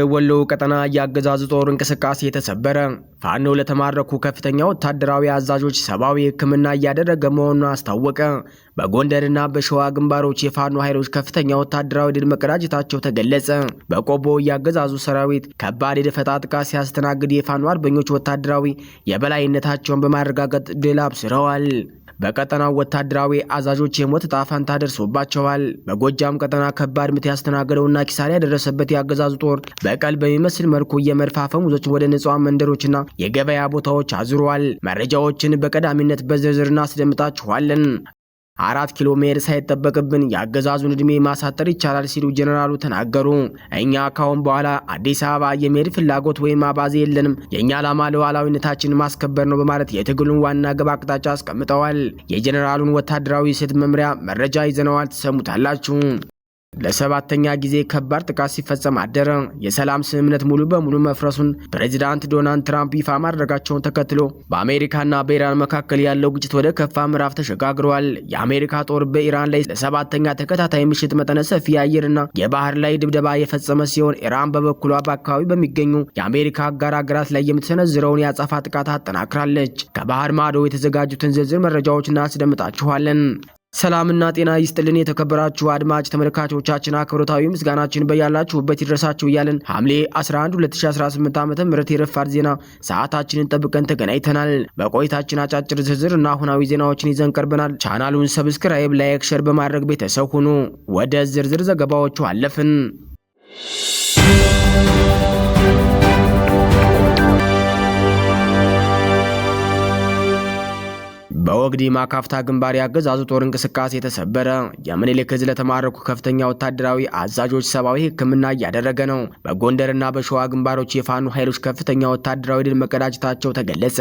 በወሎ ቀጠና ያገዛዙ ጦር እንቅስቃሴ ተሰበረ። ፋኖ ለተማረኩ ከፍተኛ ወታደራዊ አዛዦች ሰብአዊ ሕክምና እያደረገ መሆኑን አስታወቀ። በጎንደርና በሸዋ ግንባሮች የፋኖ ኃይሎች ከፍተኛ ወታደራዊ ድል መቀዳጀታቸው ተገለጸ። በቆቦ ያገዛዙ ሰራዊት ከባድ የደፈጣ ጥቃት ሲያስተናግድ የፋኖ አርበኞች ወታደራዊ የበላይነታቸውን በማረጋገጥ ድል አብስረዋል። በቀጠናው ወታደራዊ አዛዦች የሞት ዕጣ ፈንታ ደርሶባቸዋል። በጎጃም ቀጠና ከባድ ምት ያስተናገደውና ኪሳራ ያደረሰበት የአገዛዙ ጦር በቀል በሚመስል መልኩ የመድፍ አፈሙዞችን ወደ ንጹሃን መንደሮችና የገበያ ቦታዎች አዙሯል። መረጃዎችን በቀዳሚነት በዝርዝር እናስደምጣችኋለን። 4 ኪሎ ሜትር ሳይጠበቅብን የአገዛዙን ዕድሜ ማሳጠር ይቻላል ሲሉ ጀነራሉ ተናገሩ። እኛ ካሁን በኋላ አዲስ አበባ የመሄድ ፍላጎት ወይም አባዜ የለንም፣ የኛ ዓላማ ሉዓላዊነታችንን ማስከበር ነው በማለት የትግሉን ዋና ግብ አቅጣጫ አስቀምጠዋል። የጀነራሉን ወታደራዊ ስልት መምሪያ መረጃ ይዘነዋል፣ ተሰሙታላችሁ። ለሰባተኛ ጊዜ ከባድ ጥቃት ሲፈጸም አደረ። የሰላም ስምምነት ሙሉ በሙሉ መፍረሱን ፕሬዚዳንት ዶናልድ ትራምፕ ይፋ ማድረጋቸውን ተከትሎ በአሜሪካና በኢራን መካከል ያለው ግጭት ወደ ከፋ ምዕራፍ ተሸጋግሯል። የአሜሪካ ጦር በኢራን ላይ ለሰባተኛ ተከታታይ ምሽት መጠነ ሰፊ የአየርና የባህር ላይ ድብደባ የፈጸመ ሲሆን ኢራን በበኩሏ በአካባቢው በሚገኙ የአሜሪካ አጋር ሀገራት ላይ የምትሰነዝረውን የአጸፋ ጥቃት አጠናክራለች። ከባህር ማዶ የተዘጋጁትን ዝርዝር መረጃዎች እናስደምጣችኋለን። ሰላምና ጤና ይስጥልን የተከበራችሁ አድማጭ ተመልካቾቻችን፣ አክብሮታዊ ምስጋናችን በያላችሁበት ይድረሳችሁ እያልን ሐምሌ 11 2018 ዓ.ም የረፋድ ዜና ሰዓታችንን ጠብቀን ተገናኝተናል። በቆይታችን አጫጭር ዝርዝር እና አሁናዊ ዜናዎችን ይዘን ቀርበናል። ቻናሉን ሰብስክራይብ፣ ላይክ፣ ሼር በማድረግ ቤተሰብ ሁኑ። ወደ ዝርዝር ዘገባዎቹ አለፍን። በወግዲ ማካፍታ ግንባር ያገዛዙ ጦር እንቅስቃሴ ተሰበረ። የምኒልክ ዕዝ ለተማረኩ ከፍተኛ ወታደራዊ አዛዦች ሰብአዊ ሕክምና እያደረገ ነው። በጎንደርና በሸዋ ግንባሮች የፋኖ ኃይሎች ከፍተኛ ወታደራዊ ድል መቀዳጀታቸው ተገለጸ።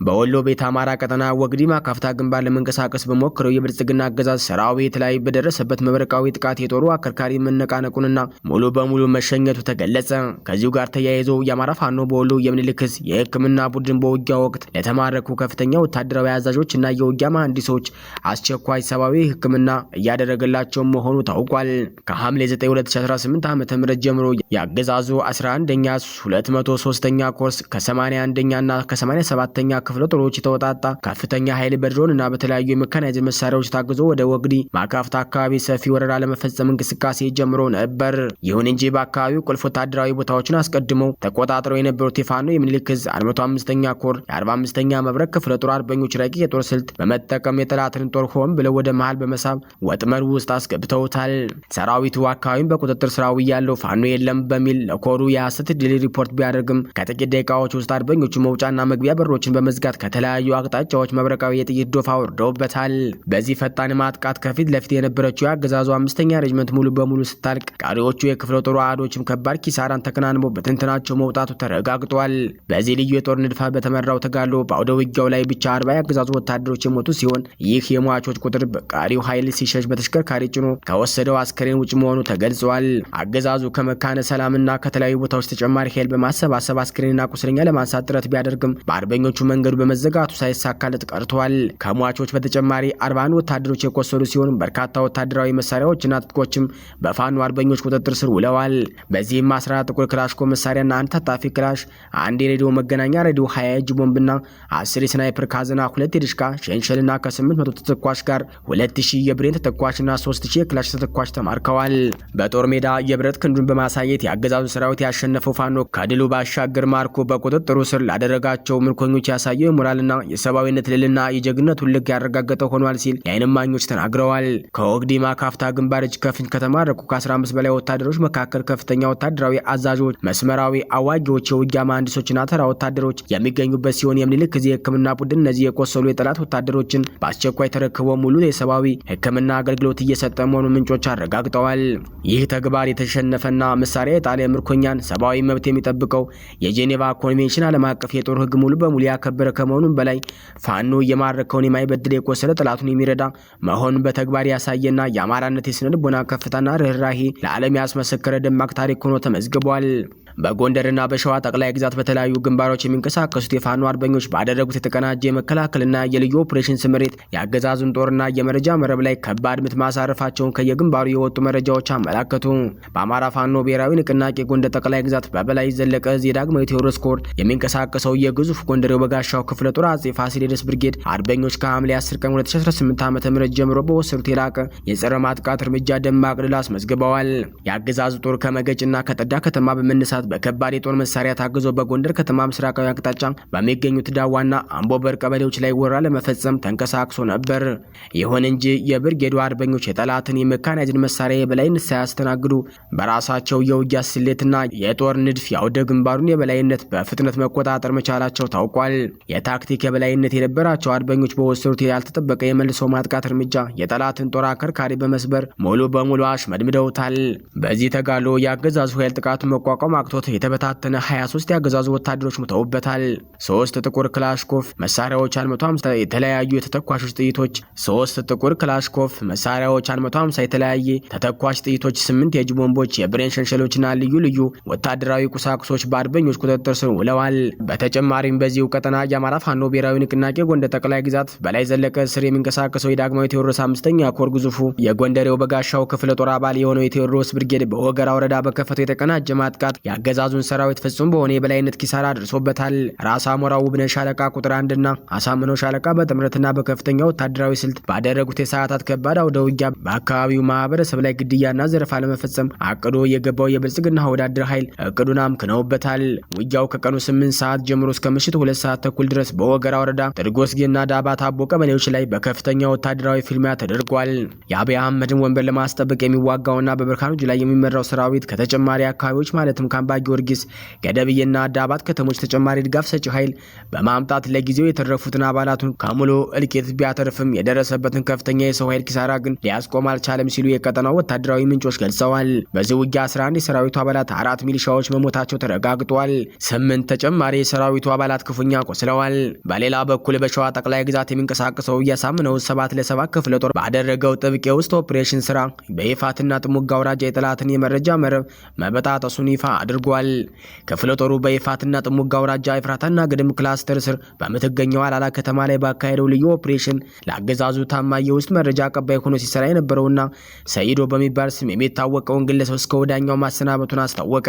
በወሎ ቤት አማራ ቀጠና ወግዲ ማካፍታ ግንባር ለመንቀሳቀስ በሞከረው የብልጽግና አገዛዝ ሰራዊት ላይ በደረሰበት መብረቃዊ ጥቃት የጦሩ አከርካሪ መነቃነቁንና ሙሉ በሙሉ መሸኘቱ ተገለጸ። ከዚሁ ጋር ተያይዞ የአማራ ፋኖ በወሎ የምኒልክ ዕዝ የሕክምና ቡድን በውጊያ ወቅት ለተማረኩ ከፍተኛ ወታደራዊ አዛዦች እና የውጊያ መሐንዲሶች አስቸኳይ ሰብአዊ ሕክምና እያደረገላቸው መሆኑ ታውቋል። ከሐምሌ 9 2018 ዓ.ም ጀምሮ ያገዛዙ 11ኛ 203ኛ ኮርስ ከ81ኛ እና ከ87ኛ ክፍለ ጦሮች የተወጣጣ ከፍተኛ ኃይል በድሮን እና በተለያዩ የሜካናይዝድ መሳሪያዎች ታግዞ ወደ ወግዲ ማካፍታ አካባቢ ሰፊ ወረራ ለመፈጸም እንቅስቃሴ ጀምሮ ነበር። ይሁን እንጂ በአካባቢው ቁልፍ ወታደራዊ ቦታዎችን አስቀድመው ተቆጣጥረው የነበሩት የፋኖ የምኒልክ ዕዝ 105ኛ ኮር የ45ኛ መብረቅ ክፍለ ጦር አርበኞች ረቂቅ የጦር ስልት በመጠቀም የጠላትን ጦር ሆን ብለው ወደ መሃል በመሳብ ወጥመድ ውስጥ አስገብተውታል። ሰራዊቱ አካባቢውን በቁጥጥር ስር ያለው ፋኖ የለም በሚል ለኮሩ የሐሰት ድል ሪፖርት ቢያደርግም ከጥቂት ደቂቃዎች ውስጥ አርበኞቹ መውጫና መግቢያ በሮችን በመዝጋት ከተለያዩ አቅጣጫዎች መብረቃዊ የጥይት ዶፋ ወርደውበታል። በዚህ ፈጣን ማጥቃት ከፊት ለፊት የነበረችው የአገዛዙ 5ኛ ሬጅመንት ሙሉ በሙሉ ስታልቅ፣ ቀሪዎቹ የክፍለ ጦሩ አህዶችም ከባድ ኪሳራን ተከናንበው በትንትናቸው መውጣቱ ተረጋግጧል። በዚህ ልዩ የጦር ንድፋ በተመራው ተጋድሎ በአውደ ውጊያው ላይ ብቻ 40 የአገዛዙ ወታደሮች የሞቱ ሲሆን ይህ የሟቾች ቁጥር በቃሪው ኃይል ሲሸሽ በተሽከርካሪ ጭኖ ከወሰደው አስከሬን ውጭ መሆኑ ተገልጿል። አገዛዙ ከመካነ ሰላምና ከተለያዩ ቦታዎች ተጨማሪ ኃይል በማሰባሰብ አስከሬንና ቁስለኛ ለማንሳት ጥረት ቢያደርግም በአርበኞቹ መንገዱ በመዘጋቱ ሳይሳካለት ቀርቷል። ከሟቾች በተጨማሪ 41 ወታደሮች የቆሰሉ ሲሆን በርካታ ወታደራዊ መሳሪያዎችና ትጥቆችም በፋኖ አርበኞች ቁጥጥር ስር ውለዋል። በዚህም 14 ጥቁር ክላሽኮ መሳሪያና አንድ ታጣፊ ክላሽ፣ አንድ የሬዲዮ መገናኛ ሬዲዮ፣ 20 እጅ ቦምብና 10 የስናይፐር ካዝና፣ 2 የድሽቃ ሸንሸልና ከ800 ተተኳሽ ጋር 2000 የብሬን ተተኳሽና 3000 የክላሽ ተተኳሽ ተማርከዋል። በጦር ሜዳ የብረት ክንዱን በማሳየት የአገዛዙ ሰራዊት ያሸነፈው ፋኖ ከድሉ ባሻገር ማርኮ በቁጥጥሩ ስር ላደረጋቸው ምርኮኞች ያሳየው የሞራልና የሰብአዊነት ልዕልና የጀግንነቱን ልክ ያረጋገጠ ሆኗል ሲል የዓይን እማኞች ተናግረዋል። ከወግዲ ማካፍታ ግንባር እጅ ከፍንጅ ከተማረኩ ከ15 በላይ ወታደሮች መካከል ከፍተኛ ወታደራዊ አዛዦች፣ መስመራዊ አዋጊዎች፣ የውጊያ መሐንዲሶችና ተራ ወታደሮች የሚገኙበት ሲሆን የምኒልክ ዕዝ የሕክምና ቡድን እነዚህ የቆሰሉ የጠላት ወታደሮችን በአስቸኳይ ተረክቦ ሙሉ የሰብአዊ ሕክምና አገልግሎት እየሰጠ መሆኑን ምንጮች አረጋግጠዋል። ይህ ተግባር የተሸነፈና መሳሪያ የጣለ ምርኮኛን ሰብአዊ መብት የሚጠብቀው የጄኔቫ ኮንቬንሽን ዓለም አቀፍ የጦር ሕግ ሙሉ በሙሉ ያከበረ ከመሆኑም በላይ ፋኖ የማረከውን የማይበድል የቆሰለ ጠላቱን የሚረዳ መሆኑን በተግባር ያሳየና የአማራነት የስነ ልቦና ከፍታና ርህራሄ ለዓለም ያስመሰከረ ደማቅ ታሪክ ሆኖ ተመዝግቧል። በጎንደርና በሸዋ ጠቅላይ ግዛት በተለያዩ ግንባሮች የሚንቀሳቀሱት የፋኖ አርበኞች ባደረጉት የተቀናጀ የመከላከልና የልዩ ኦፕሬሽን ስምሪት የአገዛዙን ጦርና የመረጃ መረብ ላይ ከባድ ምት ማሳረፋቸውን ከየግንባሩ የወጡ መረጃዎች አመላከቱ። በአማራ ፋኖ ብሔራዊ ንቅናቄ ጎንደር ጠቅላይ ግዛት በበላይ ዘለቀ የዳግማዊ ቴዎድሮስ ኮር የሚንቀሳቀሰው የግዙፍ ጎንደር የበጋሻው ክፍለ ጦር አጼ ፋሲለደስ ብርጌድ አርበኞች ከሐምሌ 10 ቀን 2018 ዓ.ም ጀምሮ በወሰዱት የላቀ የጸረ ማጥቃት እርምጃ ደማቅ ድል አስመዝግበዋል። የአገዛዙ ጦር ከመገጭና ከጠዳ ከተማ በመነሳት በከባድ የጦር መሳሪያ ታግዞ በጎንደር ከተማ ምስራቃዊ አቅጣጫ በሚገኙት ዳዋና አምቦበር ቀበሌዎች ላይ ወረራ ለመፈጸም ተንቀሳቅሶ ነበር። ይሁን እንጂ የብርጌዱ አርበኞች የጠላትን የሜካናይዝድ መሳሪያ የበላይነት ሳያስተናግዱ በራሳቸው የውጊያ ስሌትና የጦር ንድፍ ያውደ ግንባሩን የበላይነት በፍጥነት መቆጣጠር መቻላቸው ታውቋል። የታክቲክ የበላይነት የነበራቸው አርበኞች በወሰዱት ያልተጠበቀ የመልሶ ማጥቃት እርምጃ የጠላትን ጦር አከርካሪ በመስበር ሙሉ በሙሉ አሽመድምደውታል። በዚህ ተጋድሎ የአገዛዙ ኃይል ጥቃቱን መቋቋም አቅቶት የተበታተነ 23 የአገዛዙ ወታደሮች ሙተውበታል። 3 ጥቁር ክላሽኮፍ መሳሪያዎች 150 የተለያዩ የተተኳሾች ጥይቶች 3 ጥቁር ክላሽኮፍ መሳሪያዎች 150 የተለያየ ተተኳሽ ጥይቶች 8 የእጅ ቦምቦች የብሬን ሸንሸሎችና ልዩ ልዩ ወታደራዊ ቁሳቁሶች በአርበኞች ቁጥጥር ስር ውለዋል። በተጨማሪም በዚሁ ቀጠና የአማራ ፋኖ ብሔራዊ ንቅናቄ ጎንደር ጠቅላይ ግዛት በላይ ዘለቀ ስር የሚንቀሳቀሰው የዳግማዊ ቴዎድሮስ 5ኛ ኮር ግዙፉ የጎንደሬው በጋሻው ክፍለ ጦር አባል የሆነው የቴዎድሮስ ብርጌድ በወገራ ወረዳ በከፈተው የተቀናጀ ማጥቃት የአገዛዙን ሰራዊት ፍጹም በሆነ የበላይነት ኪሳራ ደርሶበታል። ራስ አሞራው ውብነህ ሻለቃ ቁጥር 1 እና አሳምነው ሻለቃ በጥምረትና በከፍተኛ ወታደራዊ ስልት ባደረጉት የሰዓታት ከባድ አውደ ውጊያ በአካባቢው ማህበረሰብ ላይ ግድያና ዘረፋ ለመፈጸም አቅዶ የገባው የብልጽግና ወዳደር ኃይል እቅዱን አምክነውበታል። ውጊያው ከቀኑ 8 ሰዓት ጀምሮ እስከ ምሽቱ 2 ሰዓት ተኩል ድረስ በወገራ ወረዳ ጥርጎስጌና ዳባት አቦ ቀበሌዎች ላይ በከፍተኛ ወታደራዊ ፍልሚያ ተደርጓል። የአብይ አህመድን ወንበር ለማስጠበቅ የሚዋጋውና በብርሃኑ ላይ የሚመራው ሰራዊት ከተጨማሪ አካባቢዎች ማለትም ካምባ ጊዮርጊስ፣ ገደብዬና ዳባት ከተሞች ተጨማሪ ድጋፍ ሰጪ ኃይል በማምጣት ለጊዜው የተረፉትን አባላቱን ከሙሉ እልቂት ቢያተርፍም የደረሰበትን ከፍተኛ የሰው ኃይል ኪሳራ ግን ሊያስቆም አልቻለም ሲሉ የቀጠናው ወታደራዊ ምንጮች ገልጸዋል። በዚህ ውጊያ 11 የሰራዊቱ አባላት 4 ሚሊሻዎች መሞታቸው ተረጋግጧል። 8 ተጨማሪ የሰራዊቱ አባላት ክፉኛ ቆስለዋል። በሌላ በኩል በሸዋ ጠቅላይ ግዛት የሚንቀሳቀሰው ያሳምነው 7 ለ7 ክፍለ ጦር ባደረገው ጥብቅ የውስጥ ኦፕሬሽን ስራ በይፋትና ጥሙጋ አውራጃ የጠላትን የመረጃ መረብ መበጣጠሱን ይፋ አድርጓል። ክፍለ ጦሩ በይፋትና ጥሙጋ አውራጃ ኤፍራታና ግድም ክላስተር ስር በምትገኘው አላላ ከተማ ላይ ባካሄደው ልዩ ኦፕሬሽን ለአገዛዙ ታማኝ የውስጥ መረጃ አቀባይ ሆኖ ሲሰራ የነበረውና ሰይዶ በሚባል ስም የሚታወቀውን ግለሰብ እስከ ወዳኛው ማሰናበቱን አስታወቀ።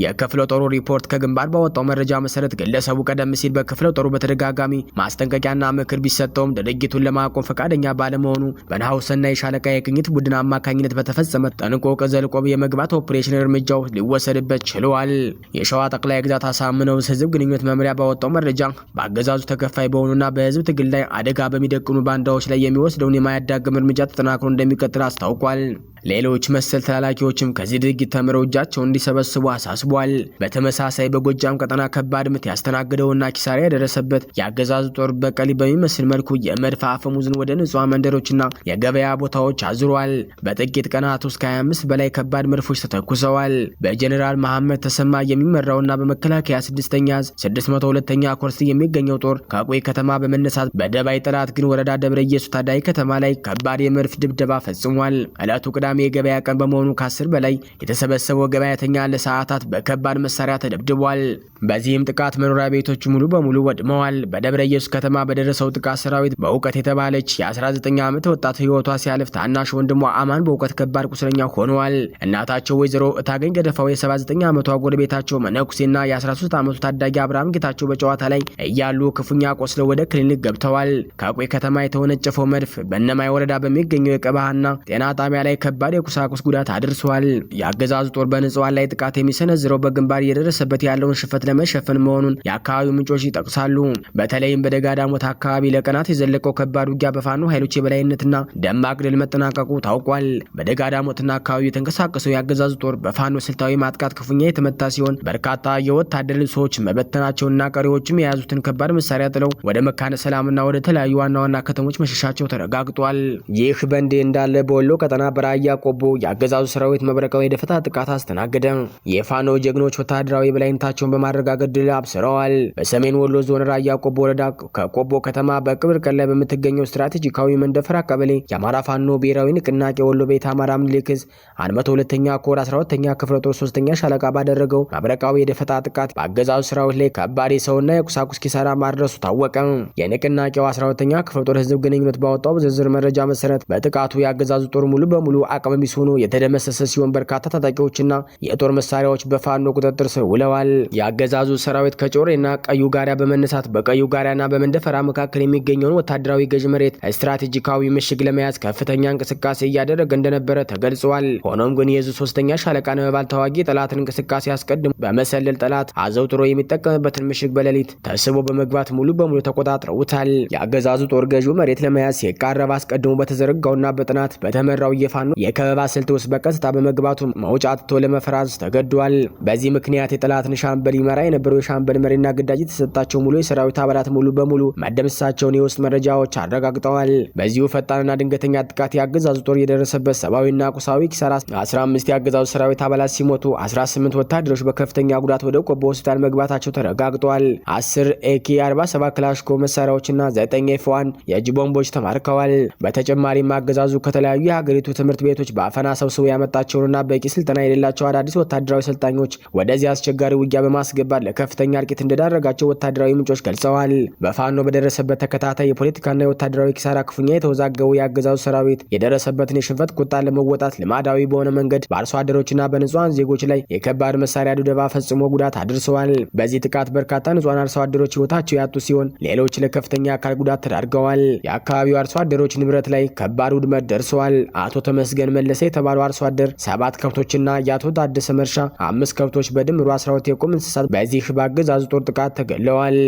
የክፍለ ጦሩ ሪፖርት ከግንባር ባወጣው መረጃ መሰረት ግለሰቡ ቀደም ሲል በክፍለ ጦሩ በተደጋጋሚ ማስጠንቀቂያና ምክር ቢሰጠውም ድርጊቱን ለማቆም ፈቃደኛ ባለመሆኑ በናሁሰናይ ሻለቃ የቅኝት ቡድን አማካኝነት በተፈጸመ ጠንቆቅ ዘልቆ የመግባት ኦፕሬሽን እርምጃው ሊወሰድበት ችሏል። የሸዋ ጠቅላይ ግዛት አሳምነው ህዝብ ግንኙነት መምሪያ ባወጣው መረጃ በአገዛዙ ተከፋይ በሆኑና በህዝብ ትግል ላይ አደጋ በሚደቅኑ ባንዳዎች ላይ የሚወስደውን የማያዳግም እርምጃ ተጠናክሮ እንደሚቀጥል አስታውቋል። ሌሎች መሰል ተላላኪዎችም ከዚህ ድርጊት ተምረው እጃቸውን እንዲሰበስቡ አሳስቧል። በተመሳሳይ በጎጃም ቀጠና ከባድ ምት ያስተናገደውና ኪሳራ የደረሰበት የአገዛዙ ጦር በቀሊ በሚመስል መልኩ የመድፍ አፈሙዝን ወደ ንጹሃን መንደሮችና የገበያ ቦታዎች አዝሯል። በጥቂት ቀናት ውስጥ ከ25 በላይ ከባድ መድፎች ተተኩሰዋል። በጀኔራል መሐመድ ተሰማ የሚመራውና በመከላከያ 6ኛ ዕዝ 602ኛ ኮርስ የሚገኘው ጦር ከቆይ ከተማ በመነሳት በደባይ ጠላት ግን ወረዳ ደብረ ኢየሱስ ታዳይ ከተማ ላይ ከባድ የመድፍ ድብደባ ፈጽሟል። ዕለቱ ቅዳሜ የገበያ ቀን በመሆኑ ከ10 በላይ የተሰበሰበው ገበያተኛ ለሰዓታት በከባድ መሳሪያ ተደብድቧል። በዚህም ጥቃት መኖሪያ ቤቶች ሙሉ በሙሉ ወድመዋል። በደብረ ኢየሱስ ከተማ በደረሰው ጥቃት ሰራዊት በእውቀት የተባለች የ19 ዓመት ወጣት ህይወቷ ሲያልፍ ታናሽ ወንድሟ አማን በእውቀት ከባድ ቁስለኛ ሆነዋል። እናታቸው ወይዘሮ እታገኝ ገደፋው የ79 ዓመቷ ጎረቤታቸው መነኩሴና የ13 ዓመቱ ታዳጊ አብርሃም ጌታቸው በጨዋታ ላይ እያሉ ክፉኛ ቆስለው ወደ ክሊኒክ ገብተዋል። ከቆይ ከተማ የተወነጨፈው መድፍ በእነማይ ወረዳ በሚገኘው የቀባሃና ጤና ጣቢያ ላይ ከባድ የቁሳቁስ ጉዳት አድርሷል። የአገዛዙ ጦር በንጹሃን ላይ ጥቃት የሚሰነዝረው በግንባር እየደረሰበት ያለውን ሽፈት ለመሸፈን መሆኑን የአካባቢው ምንጮች ይጠቅሳሉ። በተለይም በደጋዳሞት አካባቢ ለቀናት የዘለቀው ከባድ ውጊያ በፋኖ ኃይሎች የበላይነትና ደማቅ ድል መጠናቀቁ ታውቋል። በደጋዳሞትና አካባቢው የተንቀሳቀሰው የአገዛዙ ጦር በፋኖ ስልታዊ ማጥቃት ክፉኛ የተመታ ሲሆን በርካታ የወታደር ልብሶች መበተናቸውና ቀሪዎችም የያዙትን ከባድ መሳሪያ ጥለው ወደ መካነ ሰላምና ወደ ተለያዩ ዋና ዋና ከተሞች መሸሻቸው ተረጋግጧል። ይህ በእንዲህ እንዳለ በወሎ ቀጠና በራያ ራያ ቆቦ የአገዛዙ ሰራዊት መብረቃዊ የደፈጣ ጥቃት አስተናገደ። የፋኖ ጀግኖች ወታደራዊ በላይነታቸውን በማረጋገጥ ድል አብስረዋል። በሰሜን ወሎ ዞን ራያ ቆቦ ወረዳ ከቆቦ ከተማ በቅብር ቀን ላይ በምትገኘው ስትራቴጂካዊ መንደፈራ ቀበሌ የአማራ ፋኖ ብሔራዊ ንቅናቄ ወሎ ቤት አማራ ምኒልክ ዕዝ 102ኛ ኮር 12ኛ ክፍለ ጦር 3ኛ ሻለቃ ባደረገው መብረቃዊ የደፈጣ ጥቃት በአገዛዙ ሰራዊት ላይ ከባድ የሰውና የቁሳቁስ ኪሳራ ማድረሱ ታወቀ። የንቅናቄው 12ኛ ክፍለ ጦር ህዝብ ግንኙነት ባወጣው ዝርዝር መረጃ መሰረት በጥቃቱ የአገዛዙ ጦር ሙሉ በሙሉ አቅመ ቢስ ሆኖ የተደመሰሰ ሲሆን በርካታ ታጣቂዎችና የጦር መሳሪያዎች በፋኖ ቁጥጥር ስር ውለዋል። የአገዛዙ ሰራዊት ከጮሬና ቀዩ ጋሪያ በመነሳት በቀዩ ጋሪያና በመንደፈራ መካከል የሚገኘውን ወታደራዊ ገዥ መሬት ስትራቴጂካዊ ምሽግ ለመያዝ ከፍተኛ እንቅስቃሴ እያደረገ እንደነበረ ተገልጿል። ሆኖም ግን የዙ 3ኛ ሻለቃ ነበልባል ተዋጊ ጠላትን እንቅስቃሴ አስቀድሞ በመሰለል ጠላት አዘውትሮ የሚጠቀምበትን ምሽግ በሌሊት ተስቦ በመግባት ሙሉ በሙሉ ተቆጣጥረውታል። የአገዛዙ ጦር ገዢው መሬት ለመያዝ ሲቃረብ አስቀድሞ በተዘረጋውና በጥናት በተመራው የፋኖ የከበባ ስልት ውስጥ በቀጥታ በመግባቱ መውጫ አጥቶ ለመፈራረስ ተገዷል። በዚህ ምክንያት የጠላትን ሻምበል ይመራ የነበረው የሻምበል መሪና ግዳጅ የተሰጣቸው ሙሉ የሰራዊት አባላት ሙሉ በሙሉ መደምሰሳቸውን የውስጥ መረጃዎች አረጋግጠዋል። በዚሁ ፈጣንና ድንገተኛ ጥቃት የአገዛዙ ጦር የደረሰበት ሰብአዊና ቁሳዊ ኪሳራ 15 የአገዛዙ ሰራዊት አባላት ሲሞቱ 18 ወታደሮች በከፍተኛ ጉዳት ወደ ቆቦ ሆስፒታል መግባታቸው ተረጋግጧል። 10 AK-47 ክላሽንኮቭ መሳሪያዎችና 9 F1 የእጅ ቦምቦች ተማርከዋል። በተጨማሪም አገዛዙ ከተለያዩ የሀገሪቱ ትምህርት ቤቶች በአፈና ሰብስቦ ያመጣቸውንና በቂ ስልጠና የሌላቸው አዳዲስ ወታደራዊ ሰልጣኞች ወደዚህ አስቸጋሪ ውጊያ በማስገባት ለከፍተኛ እልቂት እንደዳረጋቸው ወታደራዊ ምንጮች ገልጸዋል። በፋኖ በደረሰበት ተከታታይ የፖለቲካና የወታደራዊ ኪሳራ ክፉኛ የተወዛገቡ የአገዛዙ ሰራዊት የደረሰበትን የሽንፈት ቁጣ ለመወጣት ልማዳዊ በሆነ መንገድ በአርሶ አደሮችና በንጹሃን ዜጎች ላይ የከባድ መሳሪያ ድብደባ ፈጽሞ ጉዳት አድርሰዋል። በዚህ ጥቃት በርካታ ንጹሃን አርሶ አደሮች ህይወታቸው ያጡ ሲሆን ሌሎች ለከፍተኛ አካል ጉዳት ተዳርገዋል። የአካባቢው አርሶ አደሮች ንብረት ላይ ከባድ ውድመት ደርሰዋል። አቶ ተመስገን መለሰ የተባሉ አርሶ አደር 7 ከብቶችና የአቶ ታደሰ መርሻ 5 ከብቶች በድምሩ 12 የቁም እንስሳት በዚህ በአገዛዙ ጦር ጥቃት ተገለዋል።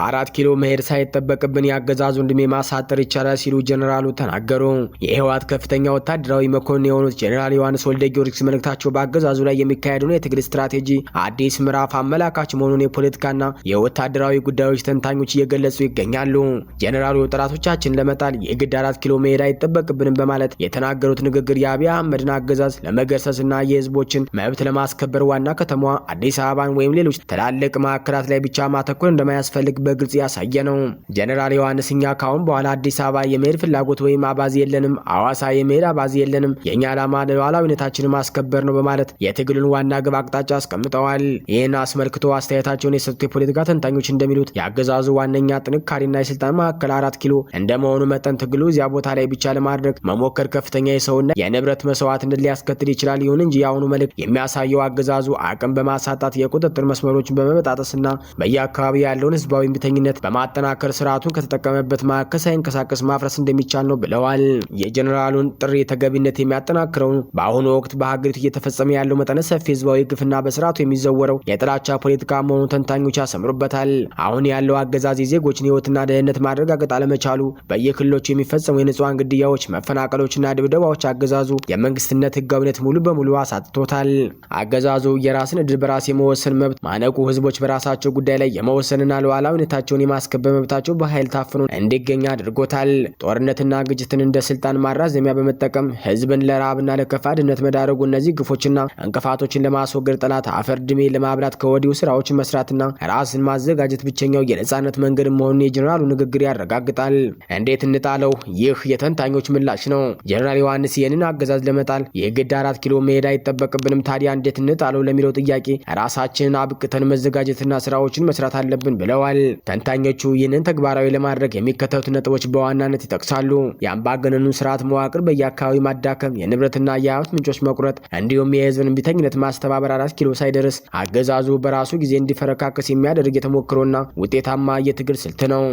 4 ኪሎ መሄድ ሳይጠበቅብን ያገዛዙ እንድሜ ማሳጠር ይቻላል ሲሉ ጀነራሉ ተናገሩ። የህወሓት ከፍተኛ ወታደራዊ መኮንን የሆኑት ጀነራል ዮሐንስ ወልደ ጊዮርጊስ መልእክታቸው በአገዛዙ ላይ የሚካሄደውን የትግል ስትራቴጂ አዲስ ምዕራፍ አመላካች መሆኑን የፖለቲካና የወታደራዊ ጉዳዮች ተንታኞች እየገለጹ ይገኛሉ። ጀነራሉ ጠላቶቻችን ለመጣል የግድ 4 ኪሎ መሄድ አይጠበቅብንም በማለት የተናገሩት ንግግር የአብይ አህመድን አገዛዝ ለመገርሰስና የህዝቦችን መብት ለማስከበር ዋና ከተማዋ አዲስ አበባን ወይም ሌሎች ትላልቅ ማዕከላት ላይ ብቻ ማተኮር እንደማያስፈልግ በግልጽ ያሳየ ነው። ጀነራል ዮሐንስ እኛ ካሁን በኋላ አዲስ አበባ የመሄድ ፍላጎት ወይም አባዜ የለንም፣ አዋሳ የመሄድ አባዜ የለንም፣ የኛ ዓላማ ሉዓላዊነታችንን ማስከበር ነው በማለት የትግሉን ዋና ግብ አቅጣጫ አስቀምጠዋል። ይህን አስመልክቶ አስተያየታቸውን የሰጡት የፖለቲካ ተንታኞች እንደሚሉት የአገዛዙ ዋነኛ ጥንካሬና የስልጣን ማዕከል 4 ኪሎ እንደመሆኑ መጠን ትግሉ እዚያ ቦታ ላይ ብቻ ለማድረግ መሞከር ከፍተኛ የሰውና የንብረት መስዋዕትነት ሊያስከትል ይችላል። ይሁን እንጂ የአሁኑ መልእክት የሚያሳየው አገዛዙ አቅም በማሳጣት የቁጥጥር መስመሮችን በመበጣጠስና በየአካባቢው ያለውን ህዝባዊ ተኝነት በማጠናከር ስርዓቱን ከተጠቀመበት ማዕከል ሳይንቀሳቀስ ማፍረስ እንደሚቻል ነው ብለዋል። የጀነራሉን ጥሪ ተገቢነት የሚያጠናክረው በአሁኑ ወቅት በሀገሪቱ እየተፈጸመ ያለው መጠነ ሰፊ ህዝባዊ ግፍና በስርዓቱ የሚዘወረው የጥላቻ ፖለቲካ መሆኑን ተንታኞች ያሰምሩበታል። አሁን ያለው አገዛዝ የዜጎችን ህይወትና ደህንነት ማረጋገጥ አለመቻሉ፣ በየክልሎቹ የሚፈጸሙ የንጹሃን ግድያዎች፣ መፈናቀሎችና ድብደባዎች አገዛዙ የመንግስትነት ህጋዊነት ሙሉ በሙሉ አሳጥቶታል። አገዛዙ የራስን ዕድል በራስ የመወሰን መብት ማነቁ ህዝቦች በራሳቸው ጉዳይ ላይ የመወሰንና ሉዓላዊነታቸውን የማስከበር መብታቸው በኃይል ታፍኖ እንዲገኝ አድርጎታል። ጦርነትና ግጭትን እንደ ስልጣን ማራዘሚያ በመጠቀም ህዝብን ለረሃብና ለከፋ ድህነት መዳረጉ እነዚህ ግፎችና እንቅፋቶችን ለማስወገድ ጠላት አፈር ድሜ ለማብላት ከወዲሁ ስራዎችን መስራትና ራስን ማዘጋጀት ብቸኛው የነጻነት መንገድ መሆኑን የጀነራሉ ንግግር ያረጋግጣል። እንዴት እንጣለው? ይህ የተንታኞች ምላሽ ነው። ጀነራል ዮሐንስ ይህንን አገዛዝ ለመጣል የግድ 4 ኪሎ መሄድ አይጠበቅብንም። ታዲያ እንዴት እንጣለው ለሚለው ጥያቄ ራሳችንን አብቅተን መዘጋጀትና ስራዎችን መስራት አለብን ብለዋል። ተንታኞቹ ይህንን ተግባራዊ ለማድረግ የሚከተሉት ነጥቦች በዋናነት ይጠቅሳሉ። የአምባገነኑን ስርዓት መዋቅር በየአካባቢው ማዳከም፣ የንብረትና የሀብት ምንጮች መቁረጥ እንዲሁም የህዝብን እምቢተኝነት ማስተባበር 4 ኪሎ ሳይደርስ አገዛዙ በራሱ ጊዜ እንዲፈረካከስ የሚያደርግ የተሞክሮና ውጤታማ የትግል ስልት ነው።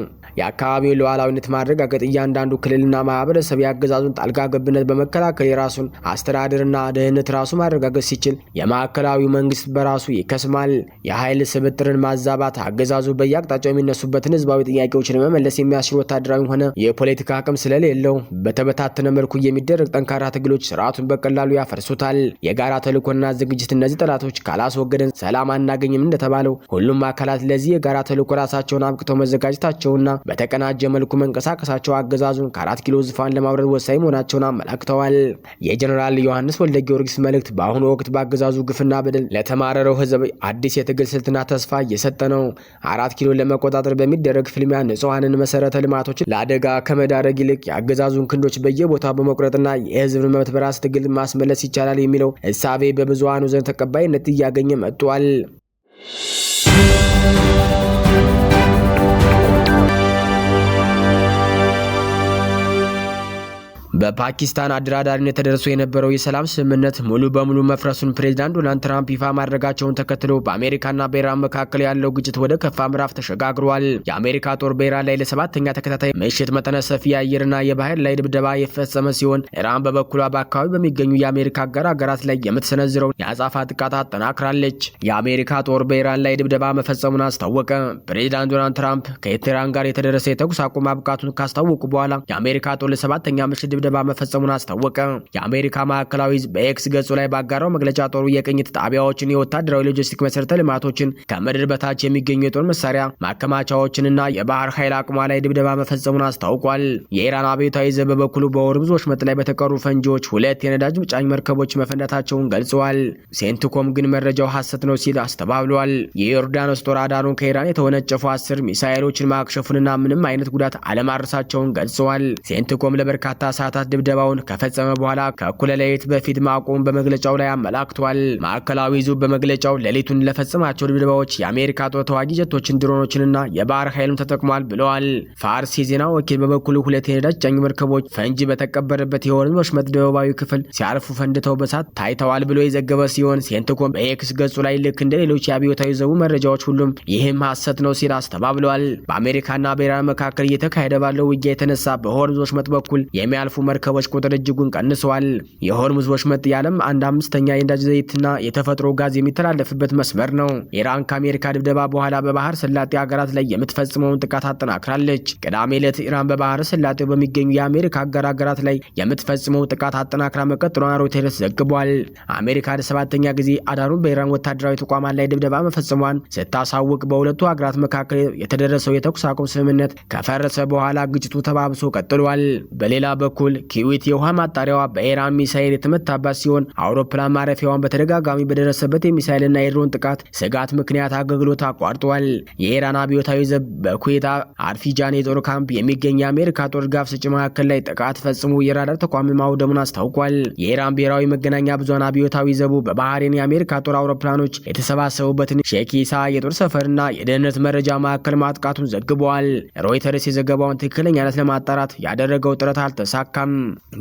የአካባቢውን ሉዓላዊነት ማረጋገጥ እያንዳንዱ ክልልና ማህበረሰብ የአገዛዙን ጣልቃ ገብነት በመከላከል የራሱን አስተዳደርና ደህንነት ራሱ ማረጋገጥ ሲችል የማዕከላዊው መንግስት በራሱ ይከስማል። የኃይል ስብጥርን ማዛባት አገዛዙ በየአቅጣጫው የሚነሱበትን ህዝባዊ ጥያቄዎችን መመለስ የሚያስችል ወታደራዊ ሆነ የፖለቲካ አቅም ስለሌለው በተበታተነ መልኩ የሚደረግ ጠንካራ ትግሎች ስርዓቱን በቀላሉ ያፈርሱታል። የጋራ ተልእኮና ዝግጅት እነዚህ ጠላቶች ካላስወገደን ሰላም አናገኝም እንደተባለው ሁሉም አካላት ለዚህ የጋራ ተልእኮ ራሳቸውን አብቅተው መዘጋጀታቸውና በተቀናጀ መልኩ መንቀሳቀሳቸው አገዛዙን ከ4 ኪሎ ዙፋን ለማውረድ ወሳኝ መሆናቸውን አመላክተዋል። የጀነራል ዮሐንስ ወልደ ጊዮርጊስ መልእክት በአሁኑ ወቅት በአገዛዙ ግፍና በደል ለተማረረው ህዝብ አዲስ የትግል ስልትና ተስፋ እየሰጠ ነው። 4 ኪሎ ለመቆጣጠር በሚደረግ ፍልሚያ ንጹሃንን መሰረተ ልማቶችን ለአደጋ ከመዳረግ ይልቅ የአገዛዙን ክንዶች በየቦታው በመቁረጥና የህዝብን መብት በራስ ትግል ማስመለስ ይቻላል የሚለው እሳቤ በብዙሃኑ ዘንድ ተቀባይነት እያገኘ መጥቷል። በፓኪስታን አደራዳሪነት ተደርሶ የነበረው የሰላም ስምምነት ሙሉ በሙሉ መፍረሱን ፕሬዝዳንት ዶናልድ ትራምፕ ይፋ ማድረጋቸውን ተከትሎ በአሜሪካና በኢራን መካከል ያለው ግጭት ወደ ከፋ ምዕራፍ ተሸጋግሯል። የአሜሪካ ጦር በኢራን ላይ ለ7ኛ ተከታታይ ምሽት መጠነ ሰፊ የአየርና የባህር ላይ ድብደባ የፈጸመ ሲሆን ኢራን በበኩሏ በአካባቢ በሚገኙ የአሜሪካ አጋር ሀገራት ላይ የምትሰነዝረውን የአጻፋ ጥቃት አጠናክራለች። የአሜሪካ ጦር በኢራን ላይ ድብደባ መፈጸሙን አስታወቀ። ፕሬዝዳንት ዶናልድ ትራምፕ ከኢራን ጋር የተደረሰ የተኩስ አቁም ማብቃቱን ካስታወቁ በኋላ የአሜሪካ ጦር ለ7ኛ ምሽት ድብደባ መፈጸሙን አስታወቀ። የአሜሪካ ማዕከላዊ በኤክስ ገጹ ላይ ባጋራው መግለጫ ጦሩ የቅኝት ጣቢያዎችን፣ የወታደራዊ ሎጂስቲክ መሰረተ ልማቶችን፣ ከምድር በታች የሚገኙ የጦር መሳሪያ ማከማቻዎችንና የባህር ኃይል አቅሟ ላይ ድብደባ መፈጸሙን አስታውቋል። የኢራን አብዮታዊ ዘብ በበኩሉ በሆርሙዝ ወሽመጥ ላይ በተቀሩ ፈንጂዎች 2 የነዳጅ ጫኝ መርከቦች መፈንዳታቸውን ገልጸዋል። ሴንትኮም ግን መረጃው ሐሰት ነው ሲል አስተባብሏል። የዮርዳኖስ ጦር አዳሩን ከኢራን የተወነጨፉ 10 ሚሳኤሎችን ማክሸፉንና ምንም አይነት ጉዳት አለማድረሳቸውን ገልጸዋል። ሴንትኮም ለበርካታ ሰዓታት ድብደባውን ከፈጸመ በኋላ ከእኩለ ሌሊት በፊት ማቆም በመግለጫው ላይ አመላክቷል። ማዕከላዊ ዙብ በመግለጫው ሌሊቱን ለፈጸማቸው ድብደባዎች የአሜሪካ ጦር ተዋጊ ጀቶችን፣ ድሮኖችንና የባህር ኃይሉን ተጠቅሟል ብለዋል። ፋርስ የዜና ወኪል በበኩሉ 2 የነዳጅ ጫኝ መርከቦች ፈንጂ በተቀበረበት የሆርሙዝ ወሽመጥ ደቡባዊ ክፍል ሲያርፉ ፈንድተው በሳት ታይተዋል ብሎ የዘገበ ሲሆን ሴንትኮም በኤክስ ገጹ ላይ ልክ እንደ ሌሎች የአብዮታዊ ዘቡ መረጃዎች ሁሉም ይህም ሐሰት ነው ሲል አስተባብለዋል። በአሜሪካና በኢራን መካከል እየተካሄደ ባለው ውጊያ የተነሳ በሆርሙዝ ወሽመጥ በኩል የሚያልፉ መርከቦች ቁጥር እጅጉን ቀንሰዋል። የሆርሙዝ ወሽመጥ የዓለም 1/5ኛ የነዳጅ ዘይትና የተፈጥሮ ጋዝ የሚተላለፍበት መስመር ነው። ኢራን ከአሜሪካ ድብደባ በኋላ በባህር ሰላጤ ሀገራት ላይ የምትፈጽመውን ጥቃት አጠናክራለች። ቅዳሜ ዕለት ኢራን በባህር ሰላጤው በሚገኙ የአሜሪካ አጋር ሀገራት ላይ የምትፈጽመው ጥቃት አጠናክራ መቀጠሏን ሮይተርስ ዘግቧል። አሜሪካ ለ7ኛ ጊዜ አዳሩን በኢራን ወታደራዊ ተቋማት ላይ ድብደባ መፈጸሟን ስታሳውቅ በሁለቱ ሀገራት መካከል የተደረሰው የተኩስ አቁም ስምምነት ከፈረሰ በኋላ ግጭቱ ተባብሶ ቀጥሏል። በሌላ በኩል ኪዊት የውሃ ማጣሪያዋ በኢራን ሚሳኤል የተመታባት ሲሆን አውሮፕላን ማረፊያዋን በተደጋጋሚ በደረሰበት የሚሳኤልና የድሮን ጥቃት ስጋት ምክንያት አገልግሎት አቋርጧል። የኢራን አብዮታዊ ዘብ በኩዌት አርፊጃን የጦር ካምፕ የሚገኝ የአሜሪካ ጦር ድጋፍ ሰጪ ማዕከል ላይ ጥቃት ፈጽሞ የራዳር ተቋም ማውደሙን አስታውቋል። የኢራን ብሔራዊ መገናኛ ብዙሃን አብዮታዊ ዘቡ በባህሬን የአሜሪካ ጦር አውሮፕላኖች የተሰባሰቡበትን ሼክ ኢሳ የጦር ሰፈርና የደህንነት መረጃ ማዕከል ማጥቃቱን ዘግቧል። ሮይተርስ የዘገባውን ትክክለኛነት ለማጣራት ያደረገው ጥረት አልተሳካም።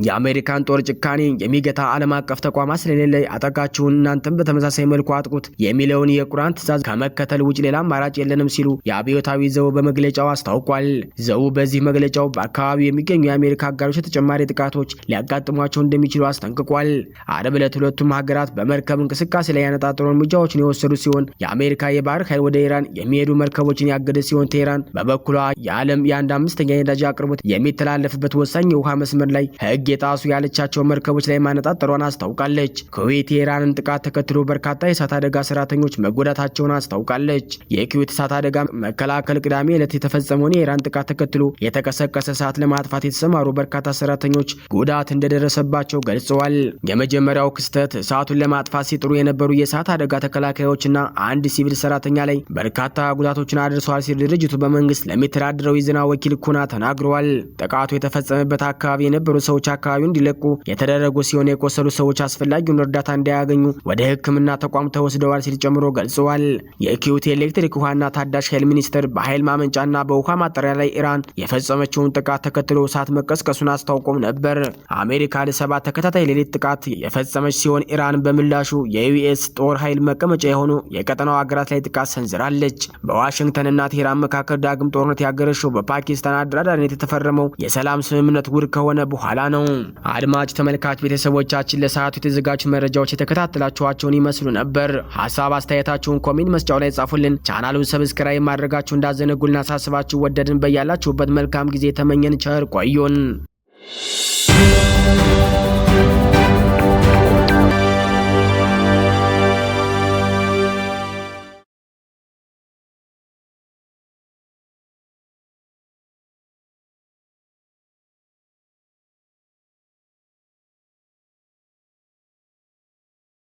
የአሜሪካን ጦር ጭካኔ የሚገታ ዓለም አቀፍ ተቋማት ስለሌለ አጠቃችሁን እናንተም በተመሳሳይ መልኩ አጥቁት የሚለውን የቁርአን ትዕዛዝ ከመከተል ውጭ ሌላ አማራጭ የለንም ሲሉ የአብዮታዊ ዘቡ በመግለጫው አስታውቋል። ዘቡ በዚህ መግለጫው በአካባቢው የሚገኙ የአሜሪካ አጋሮች ተጨማሪ ጥቃቶች ሊያጋጥሟቸው እንደሚችሉ አስጠንቅቋል። ዓርብ ዕለት ሁለቱም ሀገራት በመርከብ እንቅስቃሴ ላይ ያነጣጠሩ እርምጃዎችን የወሰዱ ሲሆን የአሜሪካ የባህር ኃይል ወደ ኢራን የሚሄዱ መርከቦችን ያገደ ሲሆን ቴህራን በበኩሏ የዓለም የ1/5ኛ የነዳጅ አቅርቦት የሚተላለፍበት ወሳኝ የውሃ መስመር ላይ ሕግ የጣሱ ያለቻቸው መርከቦች ላይ ማነጣጠሯን አስታውቃለች። ኩዌት የኢራንን ጥቃት ተከትሎ በርካታ የእሳት አደጋ ሰራተኞች መጎዳታቸውን አስታውቃለች። የኩዌት እሳት አደጋ መከላከል ቅዳሜ ዕለት የተፈጸመውን የኢራን ጥቃት ተከትሎ የተቀሰቀሰ እሳት ለማጥፋት የተሰማሩ በርካታ ሰራተኞች ጉዳት እንደደረሰባቸው ገልጸዋል። የመጀመሪያው ክስተት እሳቱን ለማጥፋት ሲጥሩ የነበሩ የእሳት አደጋ ተከላካዮችና አንድ ሲቪል ሰራተኛ ላይ በርካታ ጉዳቶችን አድርሰዋል ሲል ድርጅቱ በመንግስት ለሚተዳደረው የዜና ወኪል ኩና ተናግረዋል። ጥቃቱ የተፈጸመበት አካባቢ የነበሩ ሰዎች አካባቢውን እንዲለቁ የተደረጉ ሲሆን የቆሰሉ ሰዎች አስፈላጊውን እርዳታ እንዲያገኙ ወደ ሕክምና ተቋም ተወስደዋል ሲል ጨምሮ ገልጸዋል። የኩዌት ኤሌክትሪክ ውሃና ታዳሽ ኃይል ሚኒስቴር በኃይል ማመንጫና በውሃ ማጣሪያ ላይ ኢራን የፈጸመችውን ጥቃት ተከትሎ እሳት መቀስቀሱን አስታውቆም ነበር። አሜሪካ ለ7 ተከታታይ ሌሊት ጥቃት የፈጸመች ሲሆን ኢራን በምላሹ የዩኤስ ጦር ኃይል መቀመጫ የሆኑ የቀጠናው ሀገራት ላይ ጥቃት ሰንዝራለች። በዋሽንግተንና ቴህራን መካከል ዳግም ጦርነት ያገረሸው በፓኪስታን አደራዳሪነት የተፈረመው የሰላም ስምምነት ውድቅ ከሆነ ከሆነ በኋላ ነው። አድማጭ ተመልካች ቤተሰቦቻችን ለሰዓቱ የተዘጋጁ መረጃዎች የተከታተላችኋቸውን ይመስሉ ነበር። ሀሳብ አስተያየታችሁን ኮሜንት መስጫው ላይ ጻፉልን። ቻናሉን ሰብስክራይብ ማድረጋችሁ እንዳዘነጉልን አሳስባችሁ ወደድን። በያላችሁበት መልካም ጊዜ ተመኘን። ቸር ቆዩን።